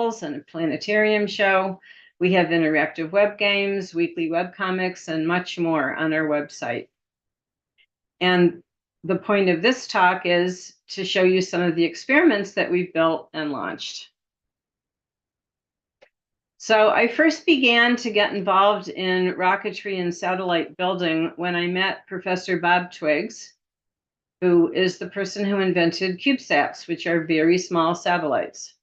puzzles and a planetarium show. We have interactive web games, weekly webcomics, and much more on our website. And the point of this talk is to show you some of the experiments that we've built and launched. So I first began to get involved in rocketry and satellite building when I met Professor Bob Twiggs, who is the person who invented CubeSats, which are very small satellites.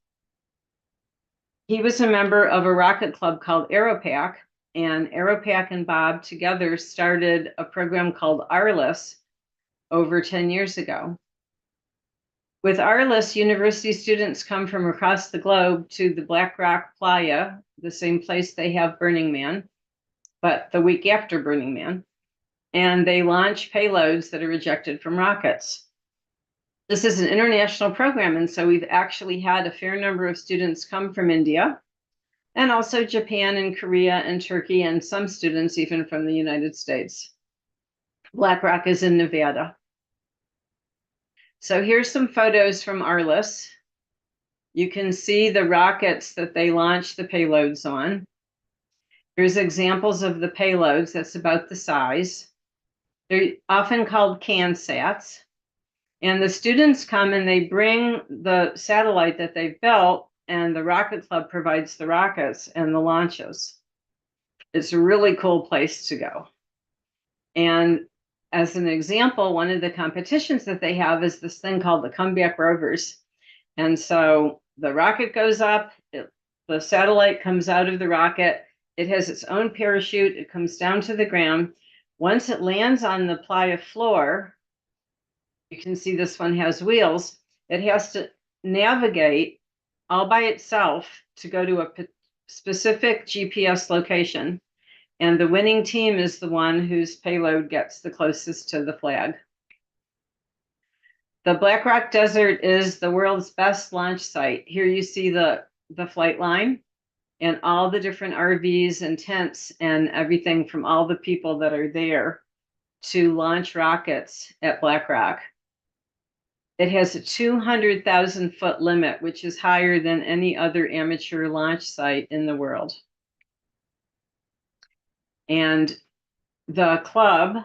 He was a member of a rocket club called AeroPac, and AeroPac and Bob together started a program called ARLIS over 10 years ago. With ARLIS, university students come from across the globe to the Black Rock Playa, the same place they have Burning Man, but the week after Burning Man, and they launch payloads that are ejected from rockets. This is an international program, and so we've actually had a fair number of students come from India, and also Japan and Korea and Turkey, and some students even from the United States. Black Rock is in Nevada. So here's some photos from ARLIS. You can see the rockets that they launch the payloads on. Here's examples of the payloads. That's about the size. They're often called CANSATs. And the students come and they bring the satellite that they've built, and the Rocket Club provides the rockets and the launches. It's a really cool place to go. And as an example, one of the competitions that they have is this thing called the Comeback Rovers. And so the rocket goes up, the satellite comes out of the rocket, it has its own parachute, it comes down to the ground. Once it lands on the playa floor, you can see this one has wheels, it has to navigate all by itself to go to a specific GPS location. And the winning team is the one whose payload gets the closest to the flag. The Black Rock Desert is the world's best launch site. Here you see the flight line and all the different RVs and tents and everything from all the people that are there to launch rockets at Black Rock. It has a 200,000-foot limit, which is higher than any other amateur launch site in the world. And the club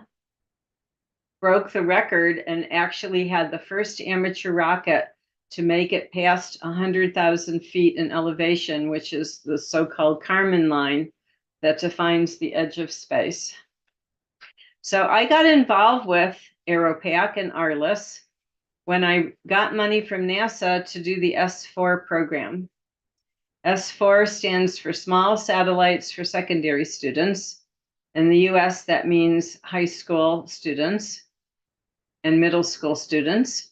broke the record and actually had the first amateur rocket to make it past 100,000 feet in elevation, which is the so-called Kármán line that defines the edge of space. So I got involved with AeroPac and ARLIS when I got money from NASA to do the S4 program. S4 stands for Small Satellites for Secondary Students. In the US, that means high school students and middle school students.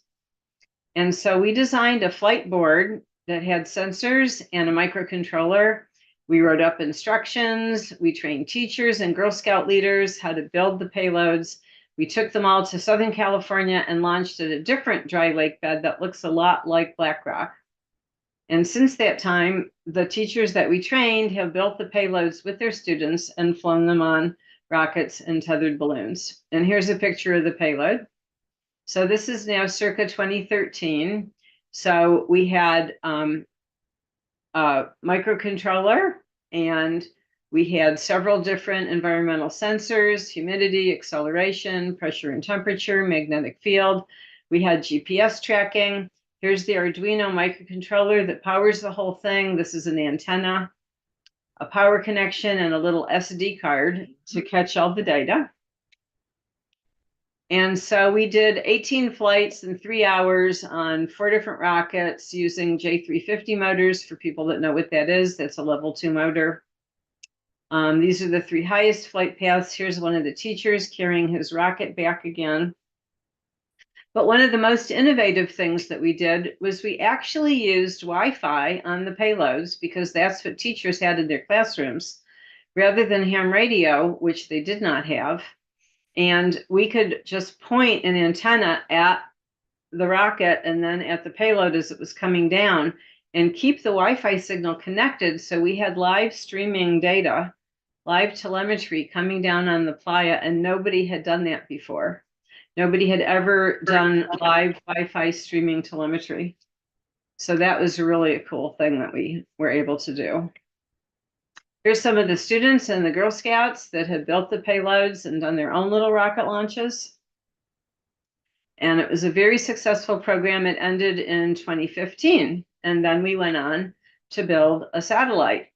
And so we designed a flight board that had sensors and a microcontroller. We wrote up instructions. We trained teachers and Girl Scout leaders how to build the payloads. We took them all to Southern California and launched at a different dry lake bed that looks a lot like Black Rock. And since that time, the teachers that we trained have built the payloads with their students and flown them on rockets and tethered balloons. And here's a picture of the payload. So this is now circa 2013. So we had a microcontroller, and we had several different environmental sensors: humidity, acceleration, pressure and temperature, magnetic field. We had GPS tracking. Here's the Arduino microcontroller that powers the whole thing. This is an antenna, a power connection, and a little SD card to catch all the data. And so we did 18 flights in 3 hours on 4 different rockets using J350 motors. For people that know what that is, that's a level 2 motor. These are the 3 highest flight paths. Here's one of the teachers carrying his rocket back again. But one of the most innovative things that we did was we actually used Wi-Fi on the payloads, because that's what teachers had in their classrooms, rather than ham radio, which they did not have. And we could just point an antenna at the rocket and then at the payload as it was coming down and keep the Wi-Fi signal connected. So we had live streaming data, live telemetry coming down on the playa, and nobody had done that before. Nobody had ever done live Wi-Fi streaming telemetry. So that was really a cool thing that we were able to do. Here's some of the students and the Girl Scouts that had built the payloads and done their own little rocket launches. And it was a very successful program. It ended in 2015. And then we went on to build a satellite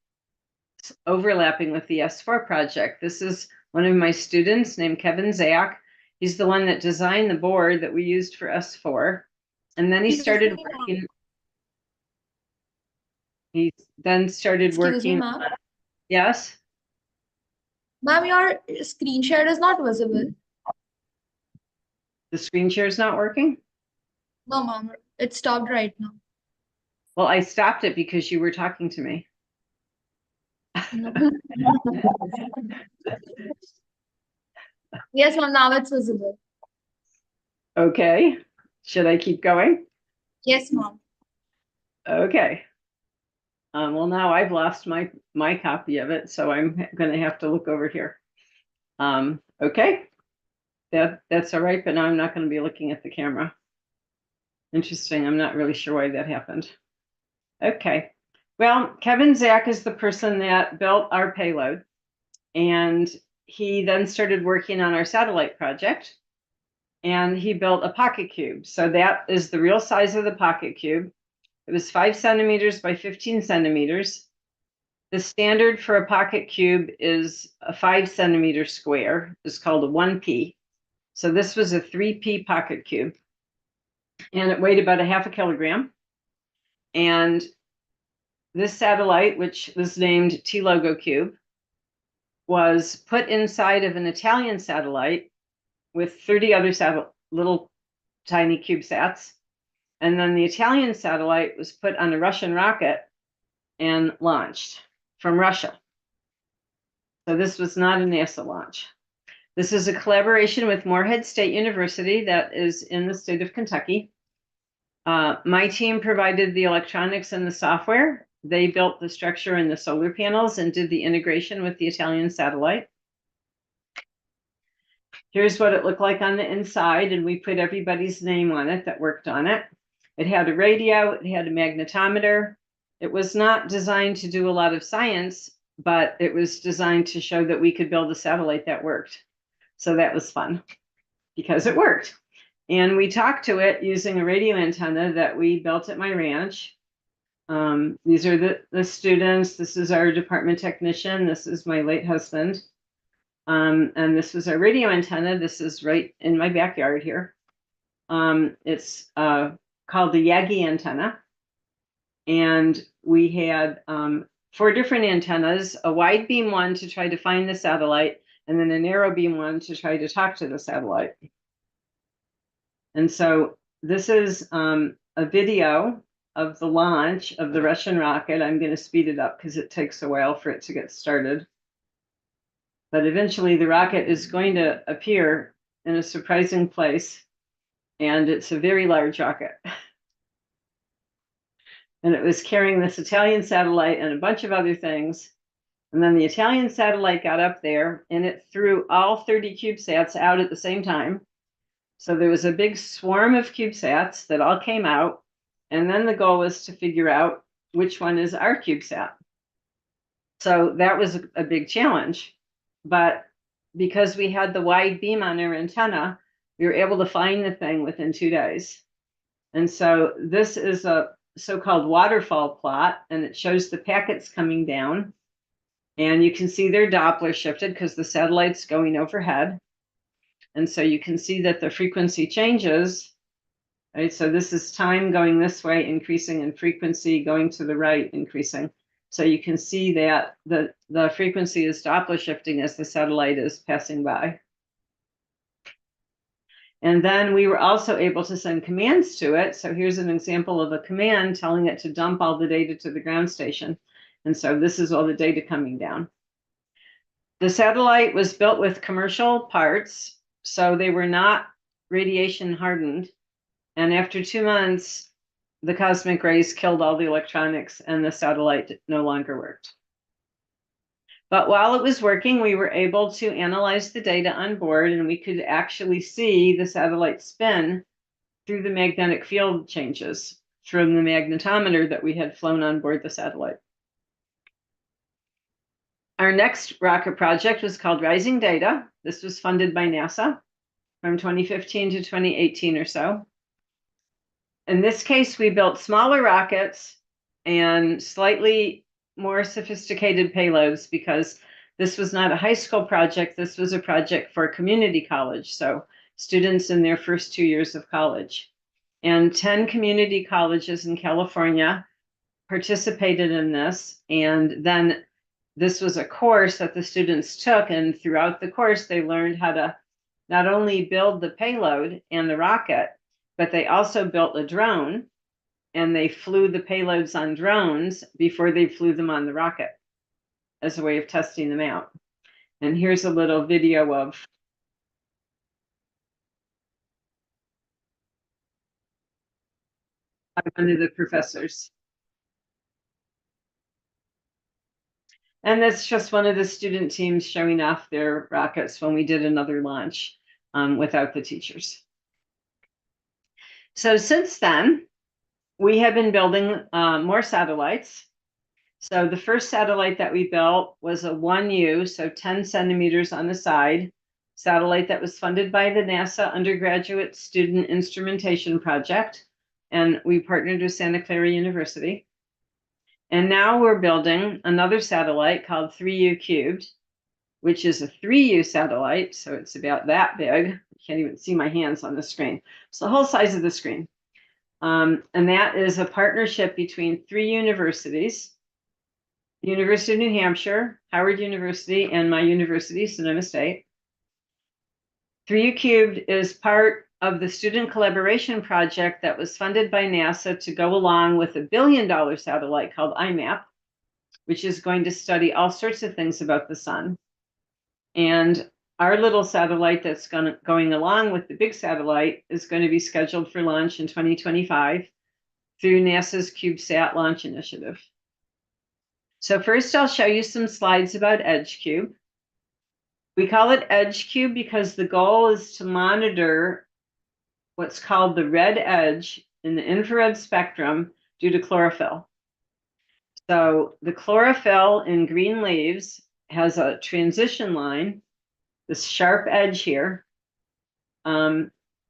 overlapping with the S4 project. This is one of my students named Kevin Zach. He's the one that designed the board that we used for S4. And then he started working. He then started working. Ma'am. Yes? Ma'am, your screen share is not visible. The screen share is not working? No, ma'am. It stopped right now. Well, I stopped it because you were talking to me. Yes, ma'am. Now it's visible. Okay. Should I keep going? Yes, ma'am. Okay. Well, now I've lost my copy of it, so I'm going to have to look over here. Okay. That's all right, but now I'm not going to be looking at the camera. Interesting. I'm not really sure why that happened. Okay. Well, Kevin Zach is the person that built our payload, and he then started working on our satellite project, and he built a pocket cube. So that is the real size of the pocket cube. It was 5 centimeters by 15 centimeters. The standard for a pocket cube is a 5 centimeter square. It's called a 1P. So this was a 3P pocket cube, and it weighed about a half a kilogram. And this satellite, which was named T-Logo Cube, was put inside of an Italian satellite with 30 other little tiny CubeSats. And then the Italian satellite was put on a Russian rocket and launched from Russia. So this was not a NASA launch. This is a collaboration with Morehead State University that is in the state of Kentucky. My team provided the electronics and the software. They built the structure and the solar panels and did the integration with the Italian satellite. Here's what it looked like on the inside, and we put everybody's name on it that worked on it. It had a radio, it had a magnetometer. It was not designed to do a lot of science, but it was designed to show that we could build a satellite that worked. So that was fun because it worked. And we talked to it using a radio antenna that we built at my ranch. These are the students. This is our department technician. This is my late husband. And this was our radio antenna. This is right in my backyard here. It's called the Yagi antenna. And we had 4 different antennas, a wide beam one to try to find the satellite, and then a narrow beam one to try to talk to the satellite. And so this is a video of the launch of the Russian rocket. I'm going to speed it up because it takes a while for it to get started. But eventually the rocket is going to appear in a surprising place, and it's a very large rocket. And it was carrying this Italian satellite and a bunch of other things. And then the Italian satellite got up there, and it threw all 30 CubeSats out at the same time. So there was a big swarm of CubeSats that all came out. And then the goal was to figure out which one is our CubeSat. So that was a big challenge. But because we had the wide beam on our antenna, we were able to find the thing within 2 days. And so this is a so-called waterfall plot, and it shows the packets coming down. And you can see their Doppler shifted because the satellite's going overhead. And so you can see that the frequency changes, right? So this is time going this way, increasing, and frequency going to the right, increasing. So you can see that the frequency is Doppler shifting as the satellite is passing by. And then we were also able to send commands to it. So here's an example of a command telling it to dump all the data to the ground station. And so this is all the data coming down. The satellite was built with commercial parts, so they were not radiation hardened. And after 2 months, the cosmic rays killed all the electronics and the satellite no longer worked. But while it was working, we were able to analyze the data on board, and we could actually see the satellite spin through the magnetic field changes. from the magnetometer that we had flown on board the satellite. Our next rocket project was called Rising Data. This was funded by NASA from 2015 to 2018 or so. In this case, we built smaller rockets and slightly more sophisticated payloads because this was not a high school project. This was a project for community college, so students in their first 2 years of college. And 10 community colleges in California participated in this. And then this was a course that the students took. And throughout the course, they learned how to not only build the payload and the rocket, but they also built a drone, and they flew the payloads on drones before they flew them on the rocket as a way of testing them out. And here's a little video of one of the professors. And that's just one of the student teams showing off their rockets when we did another launch without the teachers. So since then, we have been building more satellites. So the first satellite that we built was a 1U, so 10 centimeters on the side, satellite that was funded by the NASA Undergraduate Student Instrumentation Project. And we partnered with Santa Clara University. And now we're building another satellite called 3U cubed, which is a 3U satellite. So it's about that big. You can't even see my hands on the screen. It's the whole size of the screen. And that is a partnership between 3 universities, the University of New Hampshire, Howard University, and my university, Sonoma State. 3U cubed is part of the student collaboration project that was funded by NASA to go along with $1 billion satellite called IMAP, which is going to study all sorts of things about the sun. And our little satellite that's going along with the big satellite is going to be scheduled for launch in 2025 through NASA's CubeSat launch initiative. So first I'll show you some slides about EdgeCube. We call it EdgeCube because the goal is to monitor what's called the red edge in the infrared spectrum due to chlorophyll. So the chlorophyll in green leaves has a transition line, this sharp edge here.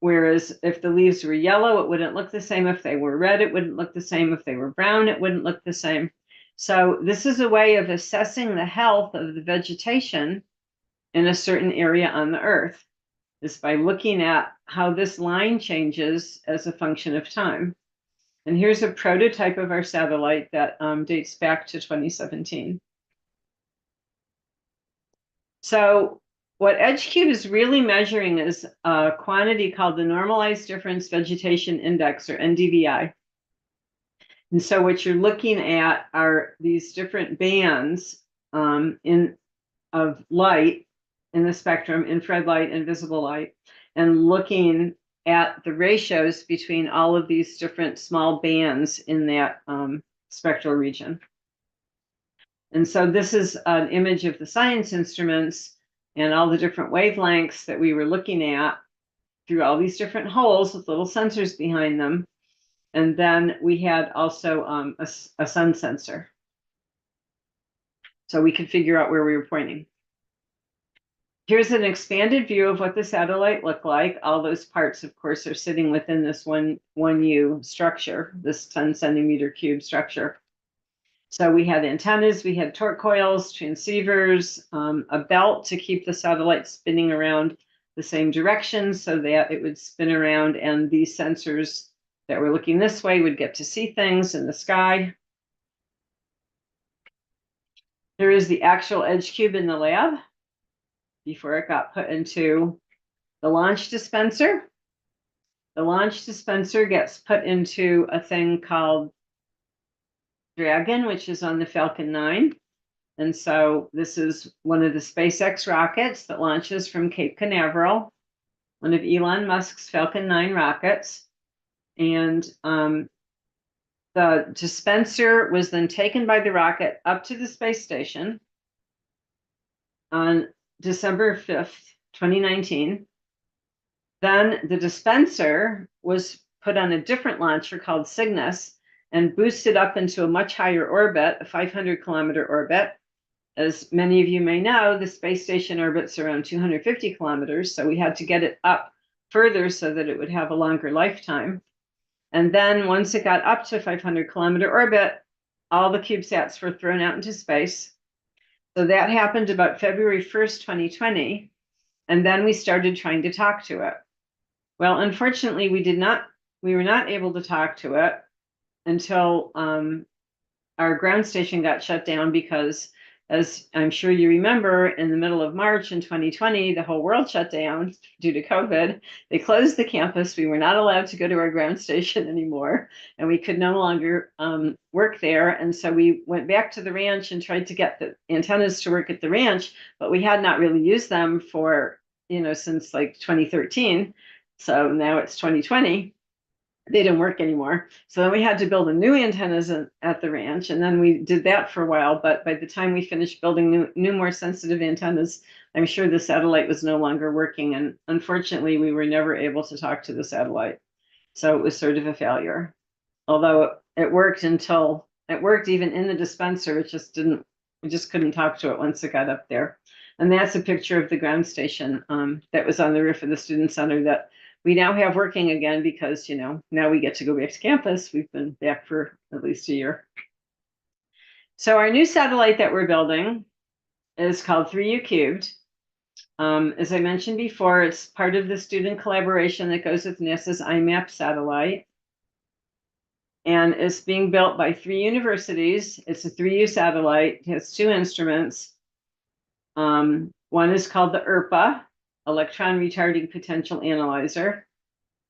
Whereas if the leaves were yellow, it wouldn't look the same. If they were red, it wouldn't look the same. If they were brown, it wouldn't look the same. So this is a way of assessing the health of the vegetation in a certain area on the Earth, is by looking at how this line changes as a function of time. And here's a prototype of our satellite that dates back to 2017. So what EdgeCube is really measuring is a quantity called the Normalized Difference Vegetation Index, or NDVI. And so what you're looking at are these different bands of light in the spectrum, infrared light and visible light, and looking at the ratios between all of these different small bands in that spectral region. And so this is an image of the science instruments and all the different wavelengths that we were looking at through all these different holes with little sensors behind them. And then we had also a sun sensor, so we could figure out where we were pointing. Here's an expanded view of what the satellite looked like. All those parts, of course, are sitting within this 1U structure, this 10 centimeter cube structure. So we had antennas, we had torque coils, transceivers, a belt to keep the satellite spinning around the same direction so that it would spin around, and these sensors that were looking this way would get to see things in the sky. There is the actual EdgeCube in the lab before it got put into the launch dispenser. The launch dispenser gets put into a thing called Dragon, which is on the Falcon 9. And so this is one of the SpaceX rockets that launches from Cape Canaveral, one of Elon Musk's Falcon 9 rockets. And the dispenser was then taken by the rocket up to the space station on December 5th, 2019. Then the dispenser was put on a different launcher called Cygnus and boosted up into a much higher orbit, a 500-kilometer orbit. As many of you may know, the space station orbits around 250 kilometers, so we had to get it up further so that it would have a longer lifetime. And then once it got up to 500-kilometer orbit, all the CubeSats were thrown out into space. So that happened about February 1st, 2020. And then we started trying to talk to it. Well, unfortunately, we were not able to talk to it until our ground station got shut down because, as I'm sure you remember, in the middle of March in 2020, the whole world shut down due to COVID. They closed the campus. We were not allowed to go to our ground station anymore, and we could no longer work there. And so we went back to the ranch and tried to get the antennas to work at the ranch, but we had not really used them for, since like 2013. So now it's 2020. They didn't work anymore. So then we had to build a new antennas at the ranch. And then we did that for a while. But by the time we finished building new more sensitive antennas, I'm sure the satellite was no longer working. And unfortunately, we were never able to talk to the satellite. So it was sort of a failure. Although it worked even in the dispenser. We just couldn't talk to it once it got up there. And that's a picture of the ground station that was on the roof of the student center that we now have working again because, now we get to go back to campus. We've been back for at least a year. So our new satellite that we're building is called 3U Cubed. As I mentioned before, it's part of the student collaboration that goes with NASA's IMAP satellite. And it's being built by 3 universities. It's a 3U satellite. It has 2 instruments. One is called the ERPA, Electron Retarding Potential Analyzer.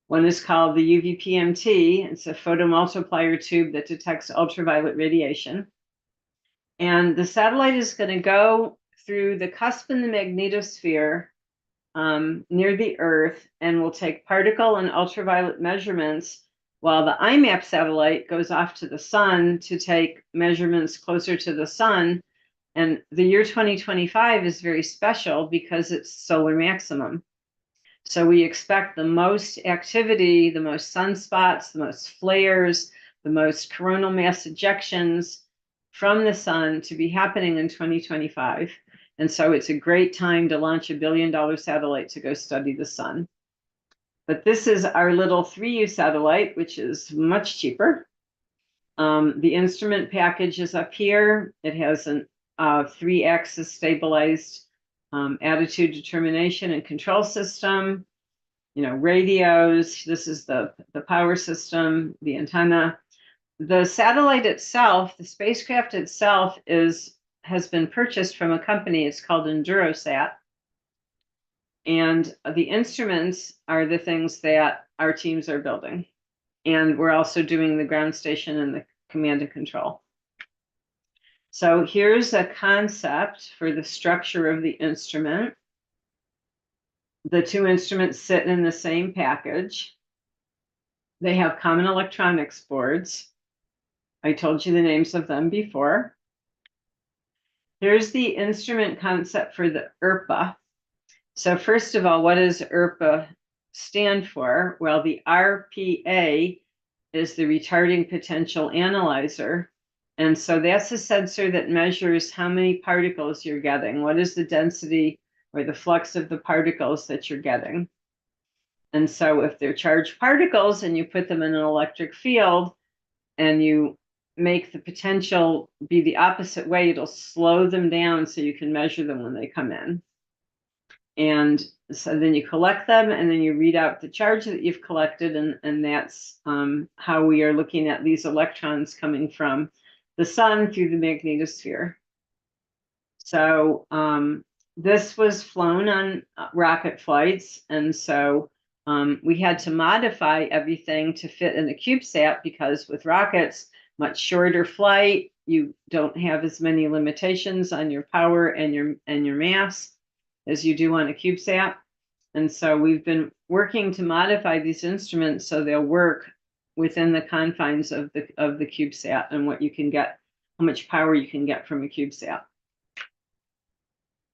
One is called the UV-PMT. It's a photomultiplier tube that detects ultraviolet radiation. And the satellite is going to go through the cusp in the magnetosphere near the Earth and will take particle and ultraviolet measurements while the IMAP satellite goes off to the sun to take measurements closer to the sun. And the year 2025 is very special because it's solar maximum. So we expect the most activity, the most sunspots, the most flares, the most coronal mass ejections from the sun to be happening in 2025. And so it's a great time to launch a $1 billion satellite to go study the sun. But this is our little 3U satellite, which is much cheaper. The instrument package is up here. It has an 3-axis stabilized attitude determination and control system, radios. This is the power system, the antenna. The satellite itself, the spacecraft itself has been purchased from a company. It's called EnduroSat. And the instruments are the things that our teams are building. And we're also doing the ground station and the command and control. So here's a concept for the structure of the instrument. The 2 instruments sit in the same package. They have common electronics boards. I told you the names of them before. Here's the instrument concept for the ERPA. So first of all, what does ERPA stand for? Well, the RPA is the retarding potential analyzer. And so that's a sensor that measures how many particles you're getting. What is the density or the flux of the particles that you're getting? And so if they're charged particles and you put them in an electric field and you make the potential be the opposite way, it'll slow them down so you can measure them when they come in. And so then you collect them and then you read out the charge that you've collected. And that's how we are looking at these electrons coming from the sun through the magnetosphere. So this was flown on rocket flights. And so we had to modify everything to fit in a CubeSat because with rockets, much shorter flight, you don't have as many limitations on your power and your mass as you do on a CubeSat. And so we've been working to modify these instruments so they'll work within the confines of the CubeSat and what you can get, how much power you can get from a CubeSat.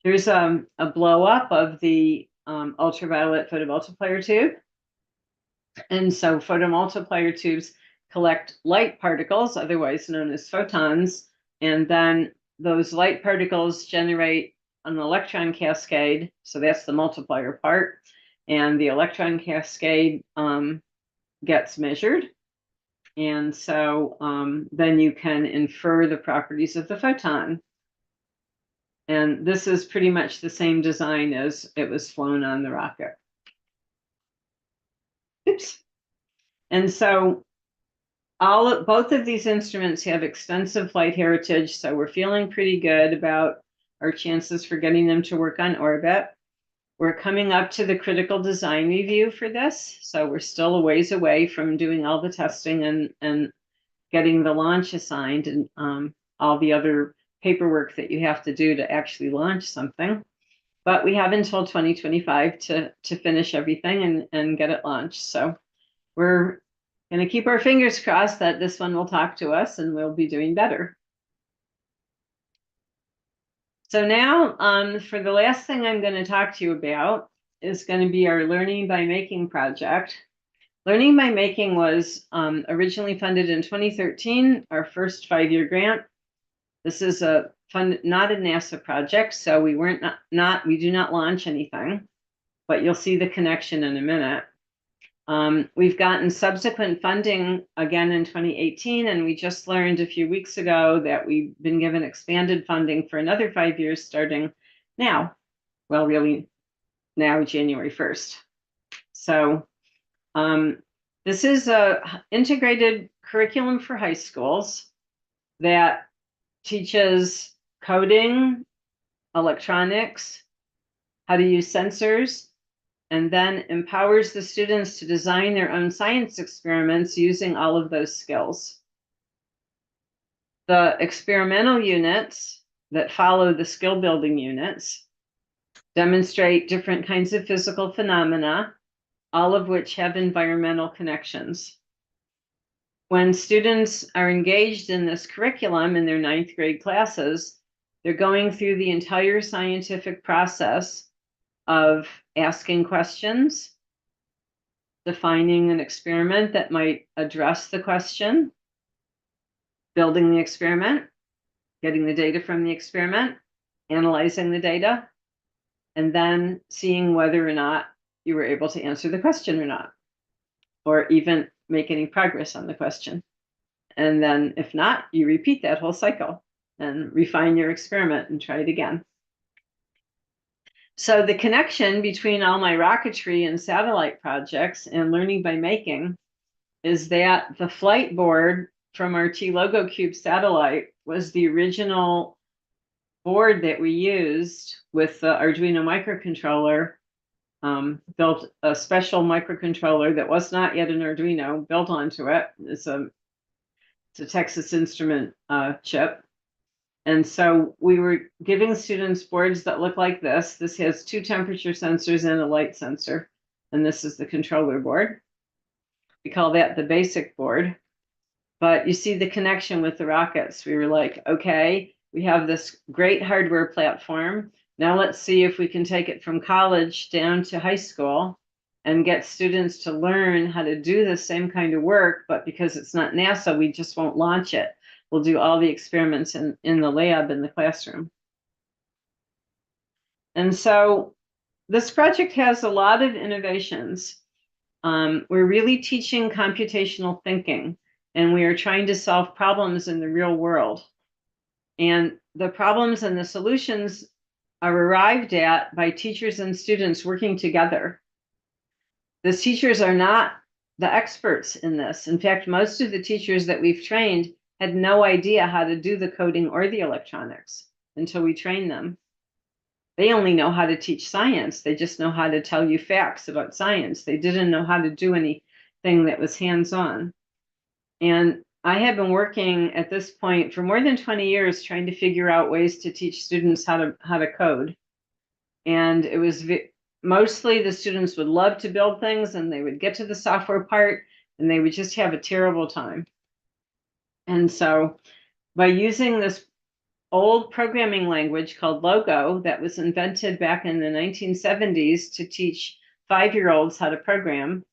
Here's a blow up of the ultraviolet photomultiplier tube. And so photomultiplier tubes collect light particles, otherwise known as photons, and then those light particles generate an electron cascade. So that's the multiplier part. And the electron cascade gets measured. And so then you can infer the properties of the photon. And this is pretty much the same design as it was flown on the rocket. Oops. And so both of these instruments have extensive flight heritage, so we're feeling pretty good about our chances for getting them to work on orbit. We're coming up to the critical design review for this, so we're still a ways away from doing all the testing and getting the launch assigned and all the other paperwork that you have to do to actually launch something. But we have until 2025 to finish everything and get it launched. So we're going to keep our fingers crossed that this one will talk to us and we'll be doing better. So now for the last thing I'm going to talk to you about is going to be our Learning by Making project. Learning by Making was originally funded in 2013, our first 5-year grant. This is not a NASA project, so we do not launch anything, but you'll see the connection in a minute. We've gotten subsequent funding again in 2018, and we just learned a few weeks ago that we've been given expanded funding for another 5 years starting now. Well, really now, January 1st. So this is an integrated curriculum for high schools that teaches coding, electronics, how to use sensors, and then empowers the students to design their own science experiments using all of those skills. The experimental units that follow the skill building units demonstrate different kinds of physical phenomena, all of which have environmental connections. When students are engaged in this curriculum in their 9th grade classes, they're going through the entire scientific process of asking questions, defining an experiment that might address the question, building the experiment, getting the data from the experiment, analyzing the data, and then seeing whether or not you were able to answer the question or not, or even make any progress on the question. And then if not, you repeat that whole cycle and refine your experiment and try it again. So the connection between all my rocketry and satellite projects and Learning by Making is that the flight board from our T-Logo Cube satellite was the original board that we used with the Arduino microcontroller. Built a special microcontroller that was not yet an Arduino, built onto it. It's a Texas Instrument chip. And so we were giving students boards that look like this. This has 2 temperature sensors and a light sensor. And this is the controller board. We call that the basic board. But you see the connection with the rockets. We were like, okay, we have this great hardware platform. Now let's see if we can take it from college down to high school and get students to learn how to do the same kind of work. But because it's not NASA, we just won't launch it. We'll do all the experiments in the lab in the classroom. And so this project has a lot of innovations. We're really teaching computational thinking, and we are trying to solve problems in the real world. And the problems and the solutions are arrived at by teachers and students working together. The teachers are not the experts in this. In fact, most of the teachers that we've trained had no idea how to do the coding or the electronics until we trained them. They only know how to teach science. They just know how to tell you facts about science. They didn't know how to do anything that was hands-on. And I have been working at this point for more than 20 years trying to figure out ways to teach students how to code. And it was mostly the students would love to build things and they would get to the software part and they would just have a terrible time. And so by using this old programming language called Logo that was invented back in the 1970s to teach 5-year-olds how to program,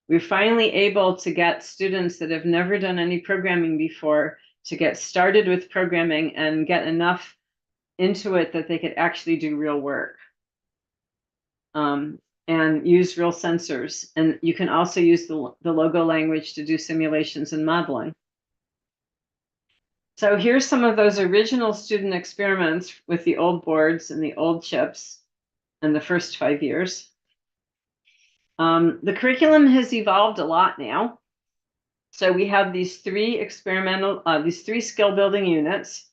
we're finally able to get students that have never done any programming before to get started with programming and get enough into it that they could actually do real work. And use real sensors. And you can also use the logo language to do simulations and modeling. So here's some of those original student experiments with the old boards and the old chips in the first 5 years. The curriculum has evolved a lot now. So we have these three skill building units,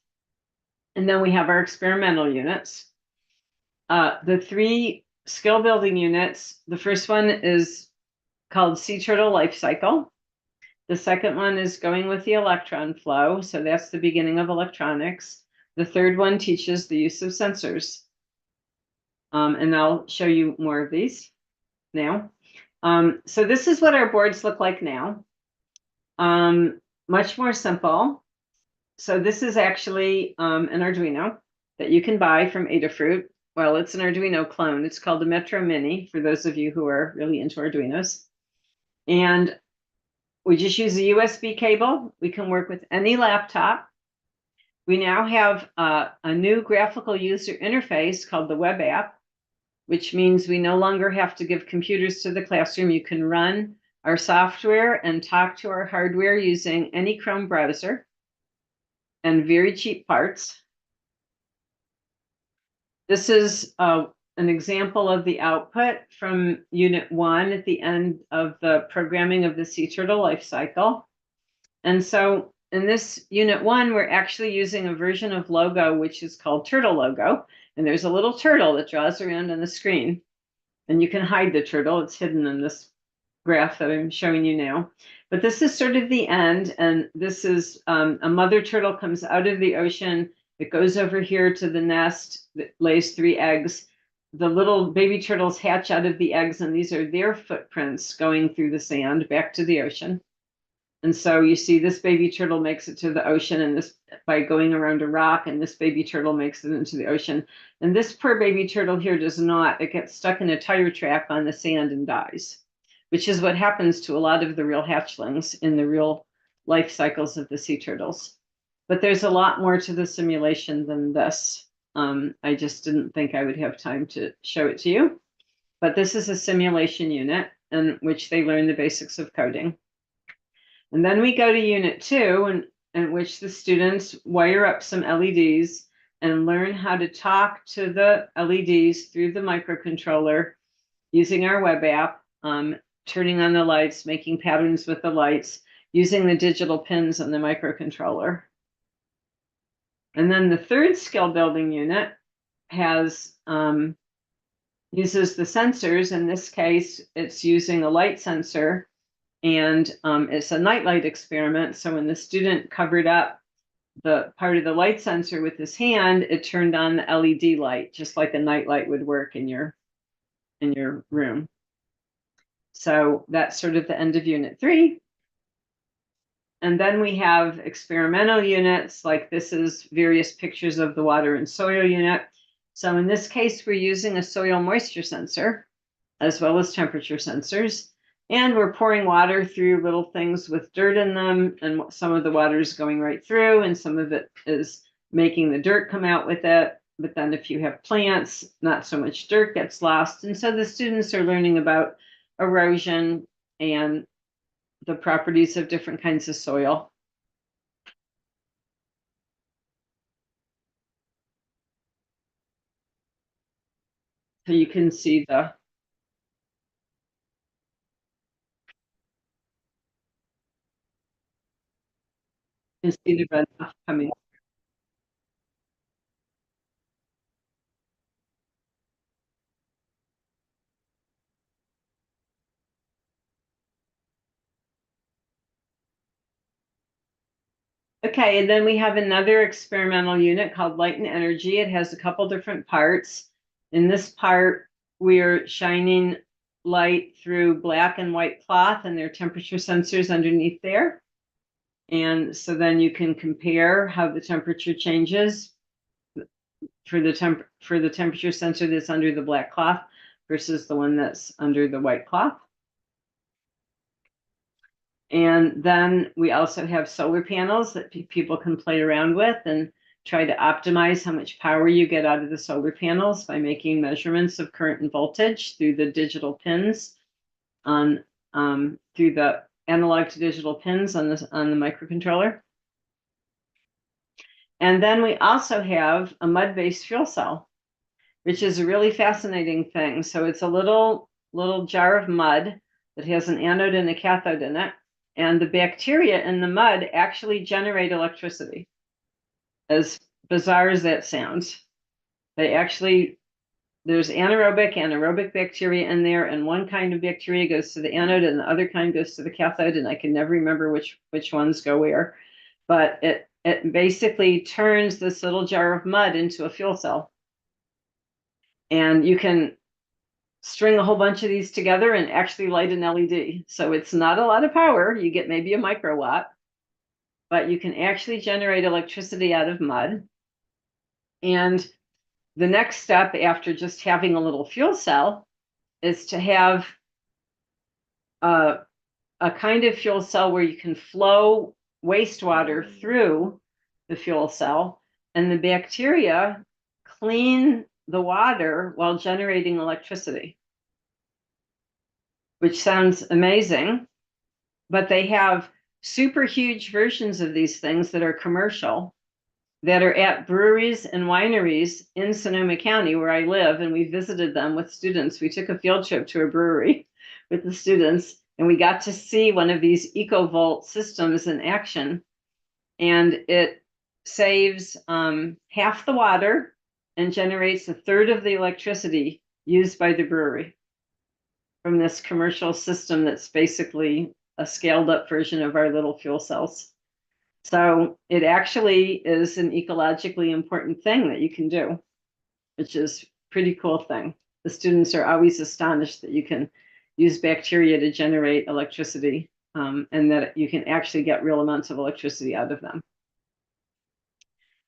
and then we have our experimental units. The three skill building units, the first one is called Sea Turtle Life Cycle. The second one is going with the electron flow. So that's the beginning of electronics. The third one teaches the use of sensors. And I'll show you more of these now. So this is what our boards look like now. Much more simple. So this is actually an Arduino that you can buy from Adafruit. Well, it's an Arduino clone. It's called the Metro Mini, for those of you who are really into Arduinos. And we just use a USB cable. We can work with any laptop. We now have a new graphical user interface called the web app, which means we no longer have to give computers to the classroom. You can run our software and talk to our hardware using any Chrome browser and very cheap parts. This is an example of the output from Unit 1 at the end of the programming of the Sea Turtle life cycle. And so in this Unit 1, we're actually using a version of Logo, which is called Turtle Logo. And there's a little turtle that draws around on the screen. And you can hide the turtle. It's hidden in this graph that I'm showing you now. But this is sort of the end. And this is a mother turtle comes out of the ocean. It goes over here to the nest that lays 3 eggs. The little baby turtles hatch out of the eggs, and these are their footprints going through the sand back to the ocean. And so you see this baby turtle makes it to the ocean, and this by going around a rock, and this baby turtle makes it into the ocean. And this poor baby turtle here does not. It gets stuck in a tire track on the sand and dies, which is what happens to a lot of the real hatchlings in the real life cycles of the sea turtles. But there's a lot more to the simulation than this. I just didn't think I would have time to show it to you. But this is a simulation unit in which they learn the basics of coding. And then we go to Unit 2, in which the students wire up some LEDs and learn how to talk to the LEDs through the microcontroller using our web app, turning on the lights, making patterns with the lights, using the digital pins on the microcontroller. And then the third skill building unit has uses the sensors. In this case, it's using a light sensor, and it's a nightlight experiment. So when the student covered up the part of the light sensor with his hand, it turned on the LED light, just like a nightlight would work in your room. So that's sort of the end of Unit 3. And then we have experimental units, like this is various pictures of the water and soil unit. So in this case, we're using a soil moisture sensor, as well as temperature sensors. And we're pouring water through little things with dirt in them. And some of the water is going right through, and some of it is making the dirt come out with it. But then if you have plants, not so much dirt gets lost. And so the students are learning about erosion and the properties of different kinds of soil. So you can see the runoff coming. Okay, and then we have another experimental unit called Light and Energy. It has a couple different parts. In this part, we're shining light through black and white cloth, and there are temperature sensors underneath there. And so then you can compare how the temperature changes for the temperature sensor that's under the black cloth versus the one that's under the white cloth. And then we also have solar panels that people can play around with and try to optimize how much power you get out of the solar panels by making measurements of current and voltage through the digital pins on through the analog to digital pins on the microcontroller. And then we also have a mud-based fuel cell, which is a really fascinating thing. So it's a little jar of mud that has an anode and a cathode in it. And the bacteria in the mud actually generate electricity. As bizarre as that sounds, there's anaerobic bacteria in there, and one kind of bacteria goes to the anode and the other kind goes to the cathode, and I can never remember which ones go where. But it basically turns this little jar of mud into a fuel cell. And you can string a whole bunch of these together and actually light an LED. So it's not a lot of power. You get maybe a microwatt, but you can actually generate electricity out of mud. And the next step after just having a little fuel cell is to have a kind of fuel cell where you can flow wastewater through the fuel cell, and the bacteria clean the water while generating electricity, which sounds amazing. But they have super huge versions of these things that are commercial, that are at breweries and wineries in Sonoma County, where I live, and we visited them with students. We took a field trip to a brewery with the students, and we got to see one of these EcoVolt systems in action. And it saves half the water and generates a third of the electricity used by the brewery from this commercial system that's basically a scaled up version of our little fuel cells. So it actually is an ecologically important thing that you can do, which is a pretty cool thing. The students are always astonished that you can use bacteria to generate electricity, and that you can actually get real amounts of electricity out of them.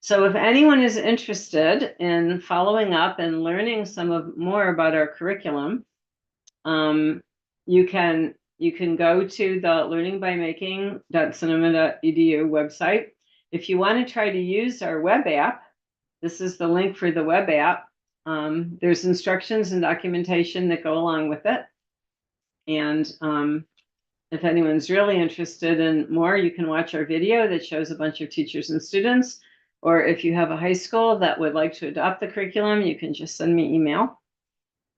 So if anyone is interested in following up and learning more about our curriculum, you can go to the learningbymaking.sonoma.edu website. If you want to try to use our web app, this is the link for the web app. There's instructions and documentation that go along with it. And if anyone's really interested in more, you can watch our video that shows a bunch of teachers and students. Or if you have a high school that would like to adopt the curriculum, you can just send me email.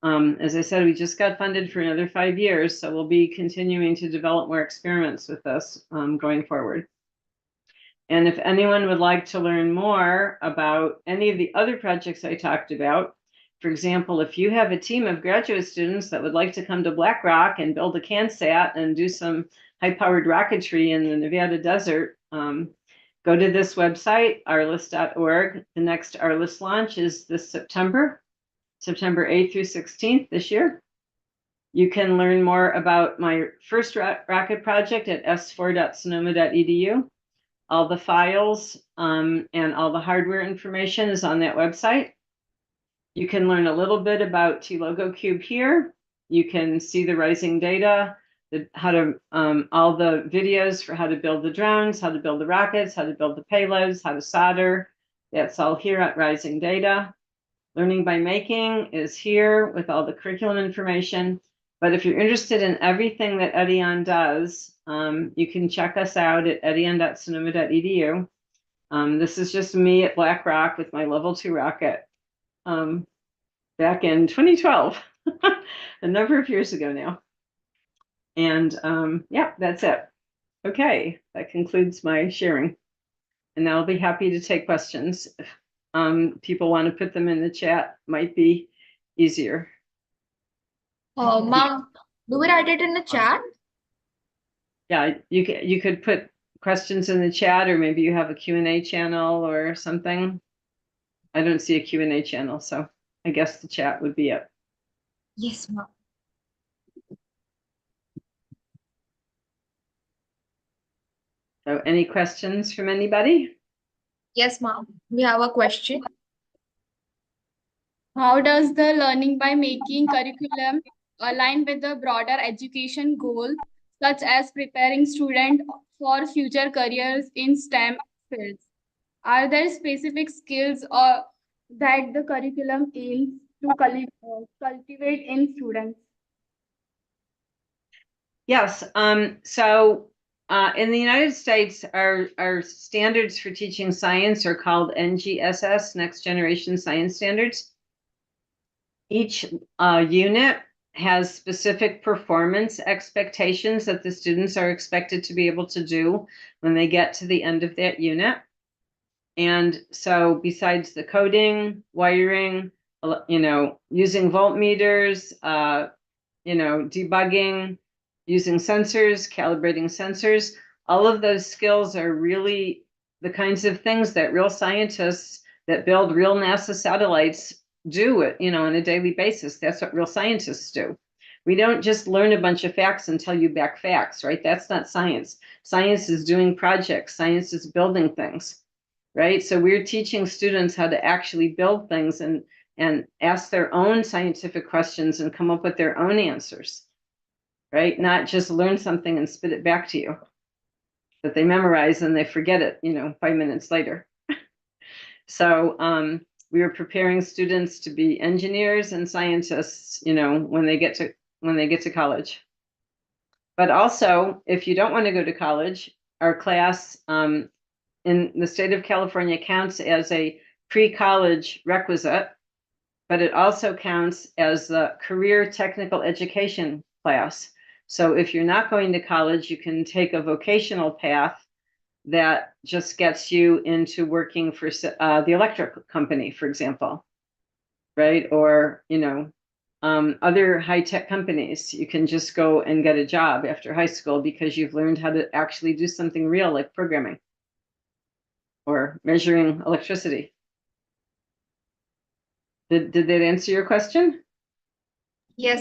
As I said, we just got funded for another 5 years, so we'll be continuing to develop more experiments with this going forward. And if anyone would like to learn more about any of the other projects I talked about, for example, if you have a team of graduate students that would like to come to Black Rock and build a CANSAT and do some high-powered rocketry in the Nevada desert, go to this website, arliss.org. The next Arliss launch is this September 8th through 16th this year. You can learn more about my first rocket project at s4.sonoma.edu. All the files and all the hardware information is on that website. You can learn a little bit about T-LogoCube here. You can see the rising data, all the videos for how to build the drones, how to build the rockets, how to build the payloads, how to solder. That's all here at Rising Data. Learning by Making is here with all the curriculum information. But if you're interested in everything that Edion does, you can check us out at edion.sonoma.edu. This is just me at Black Rock with my level 2 rocket back in 2012, a number of years ago now. And yeah, that's it. Okay, that concludes my sharing. And I'll be happy to take questions. If people want to put them in the chat, might be easier. Mom, do we write it in the chat? Yeah, you could put questions in the chat, or maybe you have a Q&A channel or something. I don't see a Q&A channel, so I guess the chat would be it. Yes, Mom. So any questions from anybody? Yes, Mom. We have a question. How does the learning by making curriculum align with the broader education goal such as preparing students for future careers in STEM fields? Are there specific skills or that the curriculum aims to cultivate in students? Yes. So in the United States, our standards for teaching science are called NGSS, Next Generation Science Standards. Each unit has specific performance expectations that the students are expected to be able to do when they get to the end of that unit. And so besides the coding, wiring, using voltmeters, debugging, using sensors, calibrating sensors, all of those skills are really the kinds of things that real scientists that build real NASA satellites do it, on a daily basis. That's what real scientists do. We don't just learn a bunch of facts and tell you back facts, right? That's not science. Science is doing projects. Science is building things, right? So we're teaching students how to actually build things and ask their own scientific questions and come up with their own answers, right? Not just learn something and spit it back to you that they memorize and they forget it, 5 minutes later. So we are preparing students to be engineers and scientists, when they get to college. But also, if you don't want to go to college, our class in the state of California counts as a pre-college requisite, but it also counts as the career technical education class. So if you're not going to college, you can take a vocational path that just gets you into working for the electric company, for example, right? Or, other high-tech companies. You can just go and get a job after high school because you've learned how to actually do something real like programming or measuring electricity. Did that answer your question? Yes.